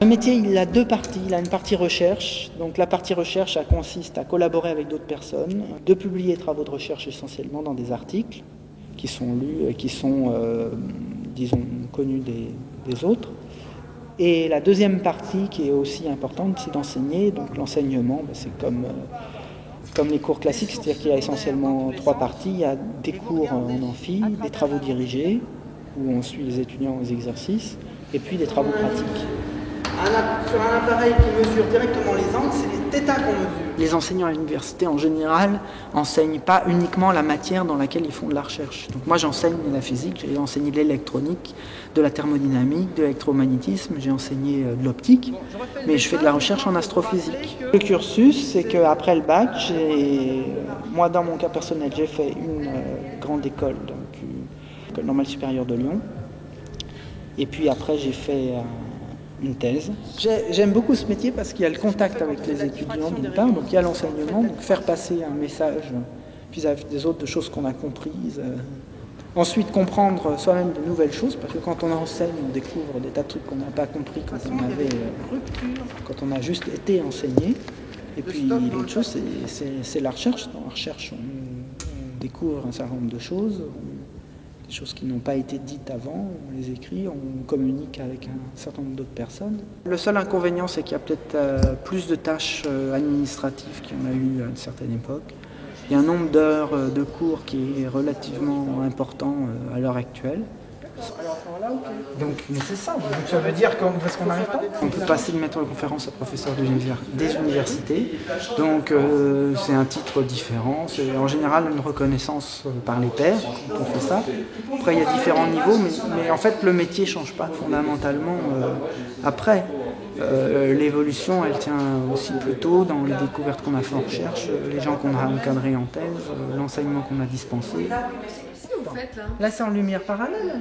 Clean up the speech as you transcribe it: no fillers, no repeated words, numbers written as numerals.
Le métier, il a deux parties. Il a une partie recherche. Donc la partie recherche, ça consiste à collaborer avec d'autres personnes, de publier des travaux de recherche essentiellement dans des articles qui sont lus et qui sont, disons, connus des autres. Et la deuxième partie, qui est aussi importante, c'est d'enseigner. Donc l'enseignement, c'est comme les cours classiques, c'est-à-dire qu'il y a essentiellement trois parties. Il y a des cours en amphi, des travaux dirigés, où on suit les étudiants aux exercices, et puis des travaux pratiques. Sur un appareil qui mesure directement les angles, c'est les θ qu'on mesure. Les enseignants à l'université, en général, n'enseignent pas uniquement la matière dans laquelle ils font de la recherche. Donc moi, j'enseigne la physique, j'ai enseigné de l'électronique, de la thermodynamique, de l'électromagnétisme, j'ai enseigné de l'optique, mais je fais de la recherche en astrophysique. Le cursus, c'est qu'après le bac, moi, dans mon cas personnel, j'ai fait une grande école, donc l'École normale supérieure de Lyon, et puis après, j'ai fait une thèse. J'aime beaucoup ce métier parce qu'il y a le contact avec les étudiants d'une part, donc il y a l'enseignement, donc faire passer un message vis-à-vis des autres de choses qu'on a comprises. Ensuite, comprendre soi-même de nouvelles choses, parce que quand on enseigne, on découvre des tas de trucs qu'on n'a pas compris quand on a juste été enseigné. Et puis l'autre chose, c'est la recherche. Dans la recherche, on découvre un certain nombre de choses. Des choses qui n'ont pas été dites avant, on les écrit, on communique avec un certain nombre d'autres personnes. Le seul inconvénient, c'est qu'il y a peut-être plus de tâches administratives qu'il y en a eu à une certaine époque. Il y a un nombre d'heures de cours qui est relativement important à l'heure actuelle. Donc, mais c'est ça. Donc ça veut dire parce qu'on n'arrive pas. On peut passer de maître de conférence à professeur des universités. Donc c'est un titre différent. C'est en général une reconnaissance par les pairs quand on fait ça. Après il y a différents niveaux, mais en fait le métier ne change pas fondamentalement. Après, l'évolution elle tient aussi plutôt dans les découvertes qu'on a fait en recherche, les gens qu'on a encadrés en thèse, l'enseignement qu'on a dispensé. Qu'est-ce que vous faites là ? Là c'est en lumière parallèle.